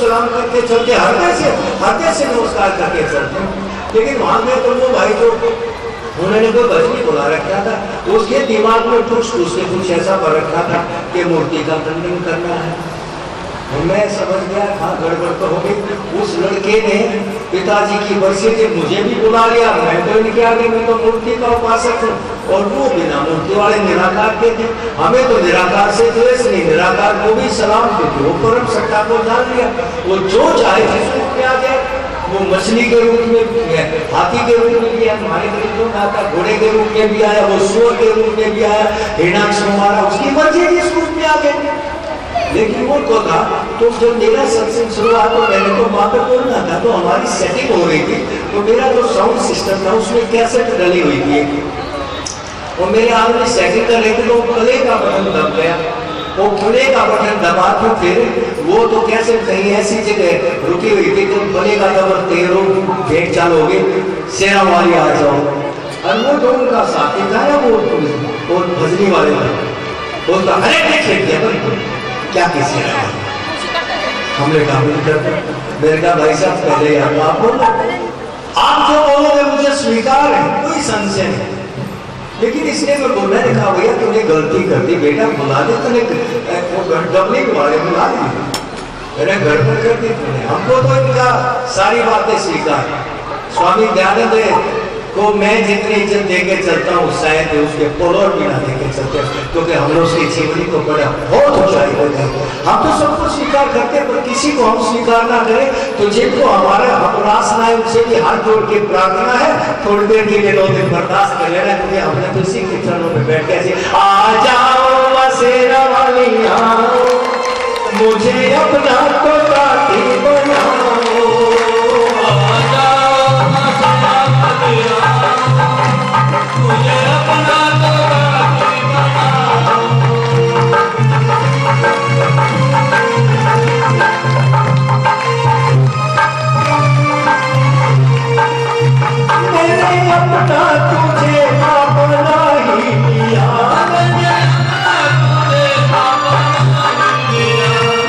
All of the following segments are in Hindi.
सलाम करके चलते, हृदय से नमस्कार करके चलते। लेकिन वहां में तो वो भाई जो उन्होंने कोई भजनी बुला रखा था, उसके दिमाग में कुछ ऐसा कर रखा था कि मूर्ति का खंडन करना है। मैं समझ गया हाँ गड़बड़ तो हो गई। उस लड़के ने पिताजी की वर्षी से मुझे भी बुला लिया, मैं तो इनके आगे, मैं तो मूर्ति का उपासक हूँ, और वो बिना मूर्ति वाले निराकार के थे। हमें तो निराकार से द्वेष नहीं, निराकार को भी सलाम देते, वो परम सत्ता को जान लिया। वो जो चाहे जिस रूप में आ जाए, वो मछली के रूप में, हाथी के रूप में भी आया, हमारे गरीबों में आता, घोड़े के रूप में भी आया, वो सूअर के रूप में भी आया, हिरणाक्ष को मारा, उसकी मर्जी जिस रूप में आ गए। लेकिन वो को था तो जब मेरा सत्संग शुरुआत तो मैंने तो वहां पर बोलना था, तो हमारी सेटिंग हो रही थी, तो मेरा जो साउंड सिस्टम था उसमें कैसेट डली हुई थी, और मेरे हाथ में सेटिंग कर रहे थे, तो प्ले का बटन दब गया। वो प्ले का बटन दबा तो फिर वो तो कैसे कहीं ऐसी जगह रुकी हुई थी, तो प्ले का दबर तेरो भेंट चालू हो गई, शेरा वाली आ जाओ। और वो जो उनका साथी था ना, वो भजनी वाले थे, वो अरे क्या किसी हमने कहा मेरे कहा भाई साहब पहले आप बोलो, आप जो बोलोगे मुझे स्वीकार है, कोई संशय नहीं। लेकिन इसने मैं बोलने ने कहा भैया तूने गलती कर दी बेटा, बुला दे, तूने डबलिंग वाले बुला दी, मैंने गड़बड़ कर दी तूने। हमको तो इनका सारी बातें स्वीकार। स्वामी दयानंद को मैं जितनी इज्जत देके चलता हूँ शायद उसके पड़ोर भी ना देके चलते, क्योंकि हम लोग उसकी जीवनी को बड़ा बहुत ऊंचाई हो गई। हम तो सबको स्वीकार करते हैं, पर किसी को हम स्वीकार ना करें तो जिनको हमारा अपरास ना है उनसे भी हाथ जोड़ के प्रार्थना है, थोड़ी देर के लिए 2 दिन बर्दाश्त कर लेना, क्योंकि हमने तो इसी के चरणों में बैठ के आ जाओ बसेरा वाली आओ, मुझे अपना तो काटी बनाओ, मुझे अपना तो काटी बनाओ। मैंने अपना तुझे अपना ही लिया,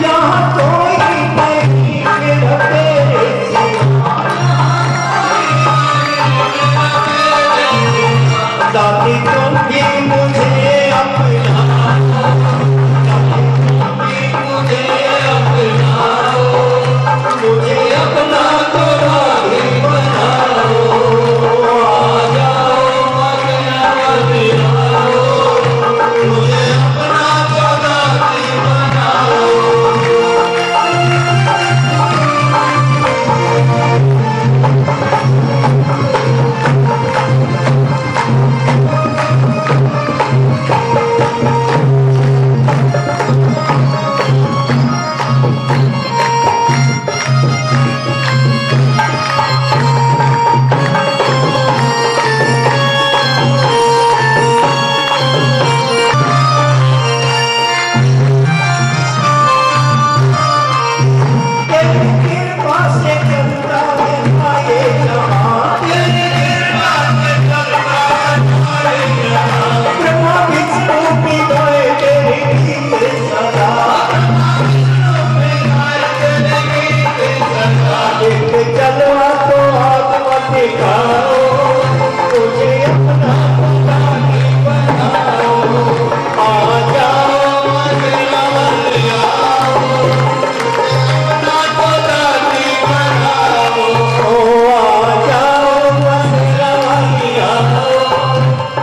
यहाँ कोई नहीं मेरा तेरे दादी तुम भी मुझे अपना, मुझे अपना तो दादी बनाओ, आ जाओ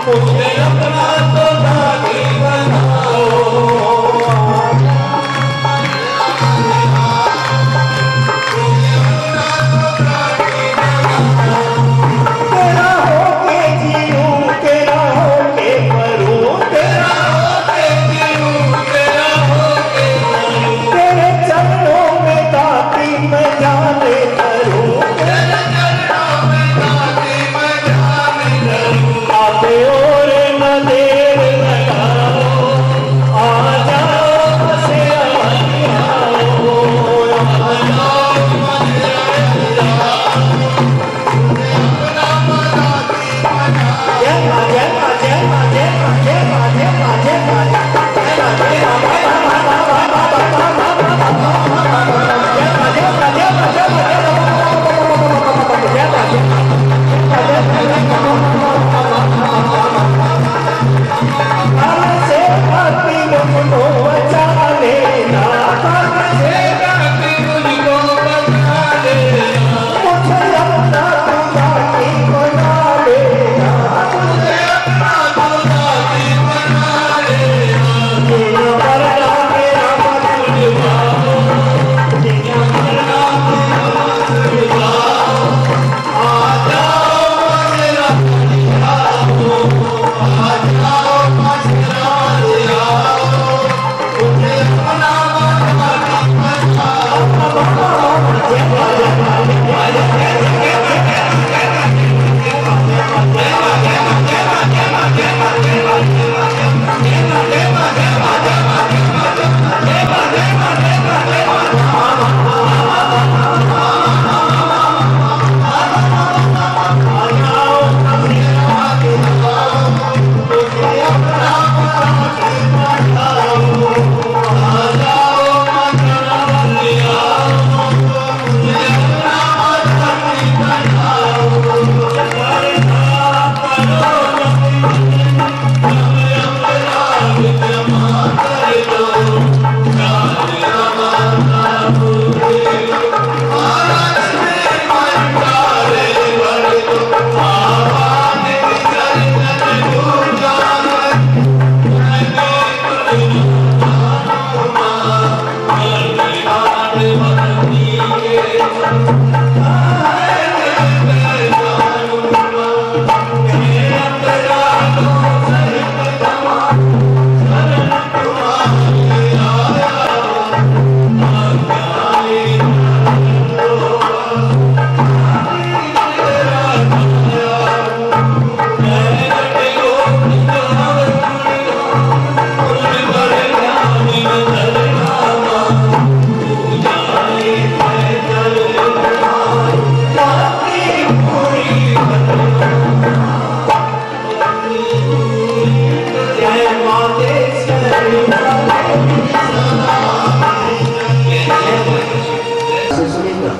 मुझे अपना तो दादी बनाओ।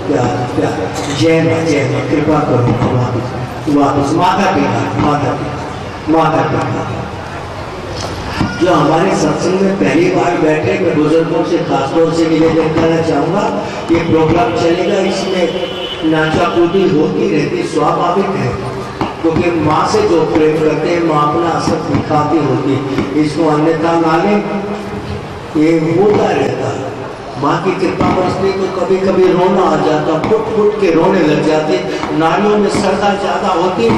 प्यार। जय माँ कृपा करो वापस माता पिता। जो हमारे सत्संग में पहली बार बैठे, मैं बुजुर्गों से खासतौर से निवेदन करना चाहूँगा, ये प्रोग्राम चलेगा, इसमें नाचा कूदी होती रहती, स्वाभाविक है, क्योंकि माँ से जो प्रेम करते हैं माँ अपना असर दिखाती होती, इसको अन्यथा ना लें, ये होता रहता है। माँ की कृपा बरसती तो कभी कभी रोना आ जाता, फुट फुट के रोने लग जाते। नारियों में श्रद्धा ज्यादा होती,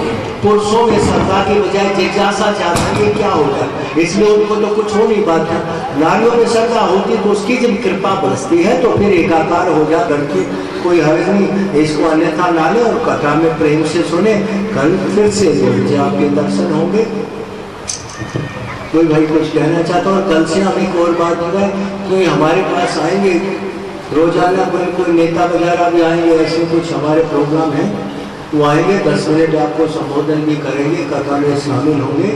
पुरुषों में श्रद्धा की बजाय जिज्ञासा ज्यादा, ये क्या होगा, इसलिए उनको तो कुछ हो नहीं पाता। नारियों में श्रद्धा होती तो उसकी जब कृपा बरसती है तो फिर एकाकार हो जा करके कोई हर्ज नहीं, इसको अन्यथा ना ले और कथा में प्रेम से सुने। कल फिर से आपके दर्शन होंगे। कोई भाई कुछ कहना चाहता हूँ। कल से हम एक और बात बताएं, कोई हमारे पास आएंगे रोजाना, कोई नेता वगैरह भी आएंगे, ऐसे कुछ हमारे प्रोग्राम हैं, वो आएंगे 10 मिनट आपको संबोधन भी करेंगे, कथा में शामिल होंगे।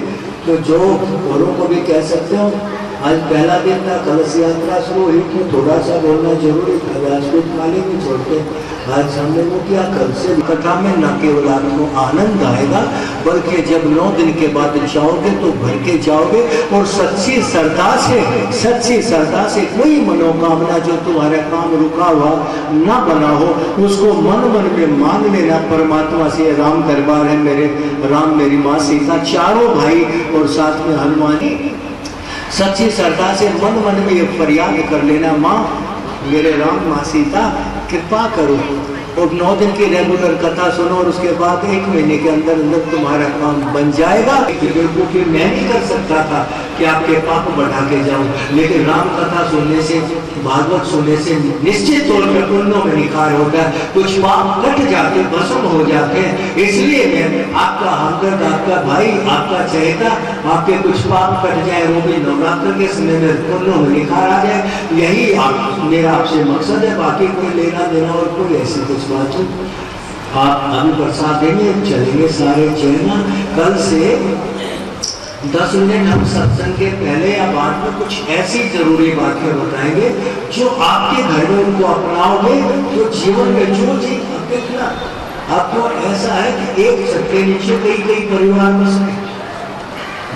तो जो औरों को भी कह सकते हो, आज पहला दिन था, कलश यात्रा शुरू हुई तो थोड़ा सा बोलना जरूरी था, व्यासपीठ खाली नहीं छोड़ते। आज हमने वो किया। कल से कथा में न केवल आपको आनंद आएगा, बल्कि जब 9 दिन के बाद जाओगे तो भर के जाओगे, और सच्ची श्रद्धा से कोई मनोकामना जो तुम्हारा काम रुका हुआ ना बना हो, उसको मन में मांग लेना परमात्मा से। राम दरबार है मेरे राम, मेरी माँ सीता, चारों भाई और साथ में हनुमान जी। सच्ची श्रद्धा से मन में ये फरियाद कर लेना, माँ मेरे राम, माँ सीता कृपा करो, और 9 दिन की रेगुलर कथा सुनो, और उसके बाद 1 महीने के अंदर तुम्हारा काम बन जाएगा। क्योंकि मैं नहीं कर सकता था कि आपके पाप बढ़ा के जाऊं, लेकिन राम कथा सुनने से, भागवत सुनने से निश्चित तौर पर पुण्यों में निखार होता है, कुछ पाप कट जाते, भस्म हो जाते हैं। इसलिए मैं आपका हमदर्द, आपका भाई, आपका चहेता, आपके कुछ पाप कट जाए, वो भी नवरात्र के समय में पुण्यों में निखार आ जाए, यही मेरा आपसे मकसद है। बाकी कोई लेना देना और कोई ऐसी कुछ बात नहीं। आप अभी प्रसाद देंगे, चलेंगे सारे चलना। कल से 10 मिनट हम सत्संग के पहले या बाद में कुछ ऐसी जरूरी बातें बताएंगे जो आपके घर में उनको अपनाओगे तो जीवन में जो चीज देखना आपको ऐसा है कि एक छत के नीचे कई परिवार बस गए,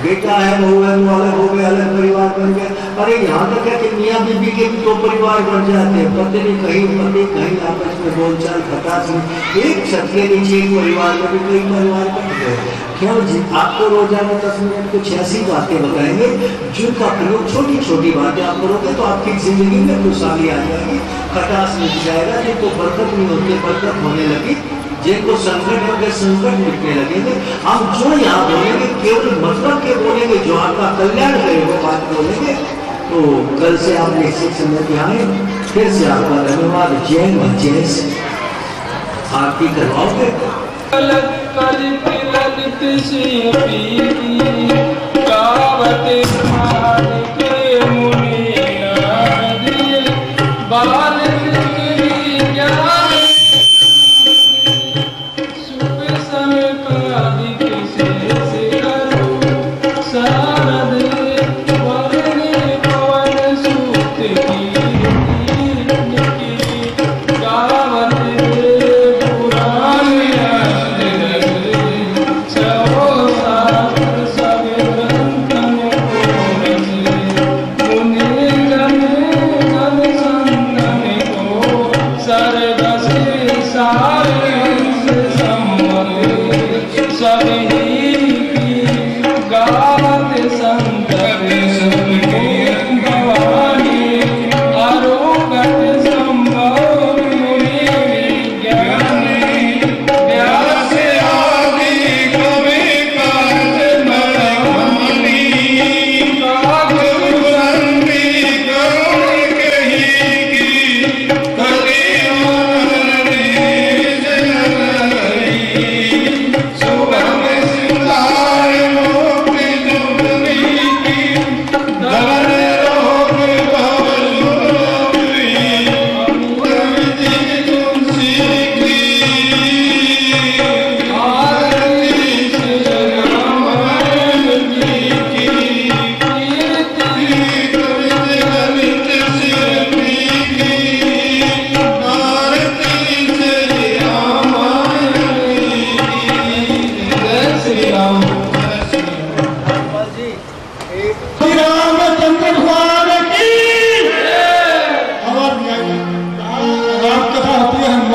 बेटा है, बहू है, तो अलग हो गए, अलग परिवार बन गया। अरे यहाँ तक है कि मियाँ बीबी के 2 परिवार बन जाते हैं, पति कहीं आपस में बोलचाल खटास में। एक छत के नीचे एक परिवार में भी कई परिवार बन गए। क्यों जी? आपको रोजाना 10 मिनट कुछ ऐसी बातें बताएंगे जिनका प्रयोग, छोटी छोटी बातें आप करोगे तो आपकी जिंदगी में खुशहाली आ जाएगी, खटास मिट जाएगा। जिनको बरकत नहीं होती बरकत होने लगी, जिनको संकट होंगे संकट मिटने लगेंगे। हम जो यहाँ बोलेंगे केवल मतलब के बोलेंगे, जो आपका कल्याण करे वो बात बोलेंगे। तो कल से आप निश्चित समय पे आए, फिर से आपका धन्यवाद। जय मां, जय श्री। आरती करवाओगे?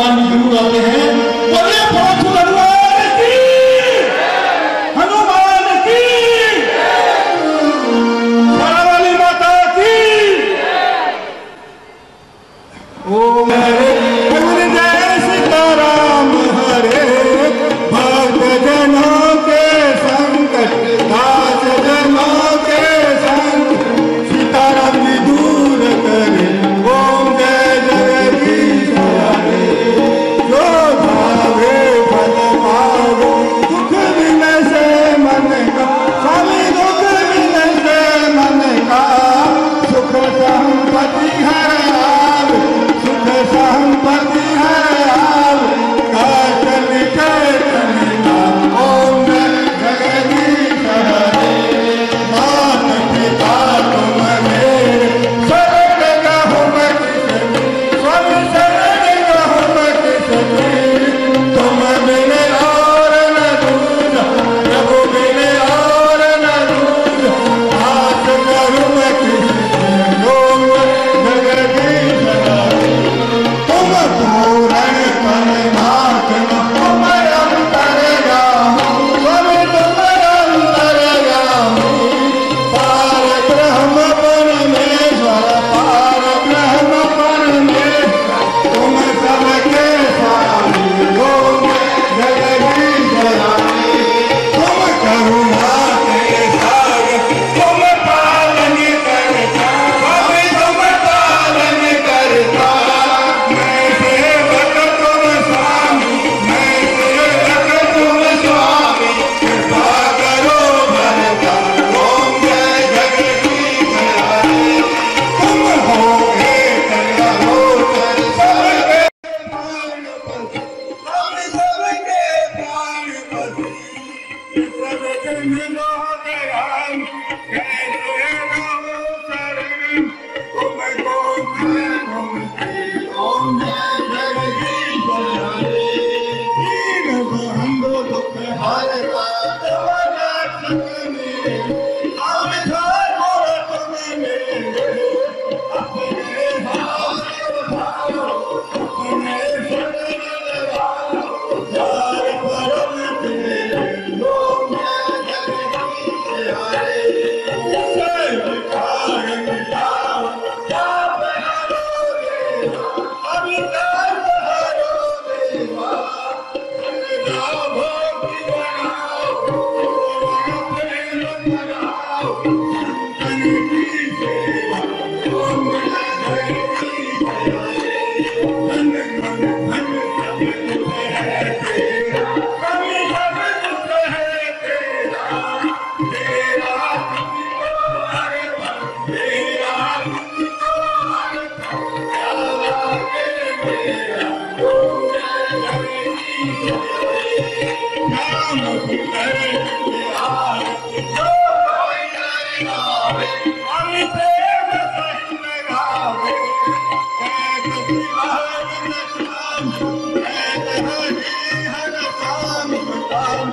सीताराम जी जरूर आते हैं। बोलिए पवन सुत हनुमान की, हनुमान की, वाली माता की। ओम हरे जय सीताराम हरे, भक्त जनों के संकट दास जनों के संकट सीताराम जी दूर करे। ओम जय जगदीश हरे, जो भावे फल पावे, दुख विनय से मन का स्वामी, दुख विनय से मन का सुख संपत्ति हर आवे, सुख संपत्ति हर आवे, काटन चैतन्य नाम। ओम जगदीश हरे, मात पिता तुम मेरे, शरण गहो मैं किसकी, स्वामी शरण गहो मैं किसकी, तुम बिन और न दूजा, प्रभु बिन और न दूजा, आस करूं मैं किसकी। ओम जगदीश हरे, तुम पूरण परमात्मा, तुम अंतर्यामी, स्वामी तुम अंतर्यामी, पार ब्रह्म परमेश्वर, पार ब्रह्म परमेश्वर, तुम सबके स्वामी। ओम जगदीश हरे, तुम करुणा के सागर, तुम पालन करता, स्वामी तुम पालन करता, मैं सेवक तुम स्वामी, मैं सेवक तुम स्वामी, कृपा करो भरता। ओम जय जगदीश हरे, तुम हो एक रहोतर सबके प्राणपति, स्वामी सबके प्राणपति, सब जन लो दयाल, कैसे रहो शरण, तुमको मैं घूमती। ओम जय जगदीश हरे, दीन बंधु दुख हरता, तुम रक्षक मेरे, स्वामी धर्म तुम मेरे, अपने हाथ उठाओ, अपने शरण लगाओ, यार परम तेरे। ओम जय जगदीश हरे, जय विकार मिटाओ, जाप हरो देवा, अभिकार हरो देवा, सदा भक्ति बनाओ, अपने मन लगाओ, संतन की सेवा। ओम जय जगदीश हरे, धन धन धन सब कुछ है तेरा, स्वामी सब कुछ है तेरा, तेरा तुझको अर्पण, तेरा तुझको अर्पण, प्यारा के मेरा। ओम जय जगदीश हरे, नाम सुंदर बिहार, जो कोई न गावे, स्वामी प्रेम सही न गावे, कैत सिवाय न शाम, कैत हरि हर शाम शाम,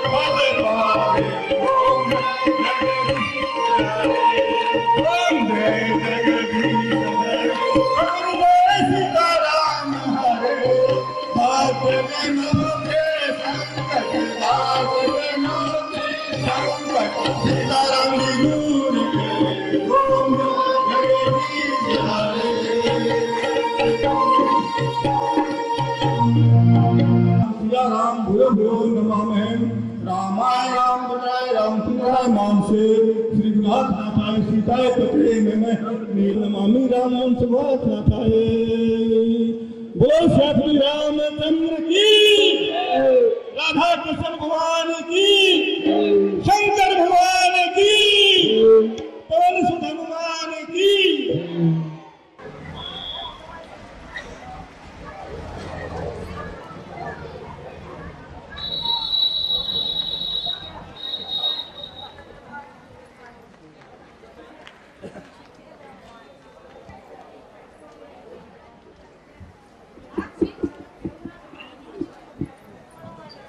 फल पावे। ओम जय जगदीश हरे, ओम जय जगदीश हरे, प्रभु जय सीताराम हरे, भक्त जनों के संकट दास जनों के संकट सीताराम जी दूर करे। ओम जय जगदीश हरे। सिया राम भूयो भूयो नमामि, रामाय राम भद्राय राम सुंदराय मानसे, श्री गुणाथ नाथाय सीताय पते नमः, नील नमामि राम वंश नाथाय। बोलो श्री रामचंद्र की, राधा कृष्ण भगवान की, शंकर भगवान की, पवन सुत हनुमान की।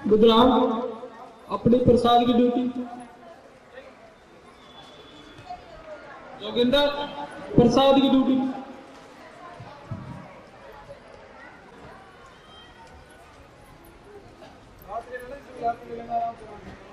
बुधराम अपनी प्रसाद की ड्यूटी, जोगिंदर प्रसाद की ड्यूटी। मिलेगा।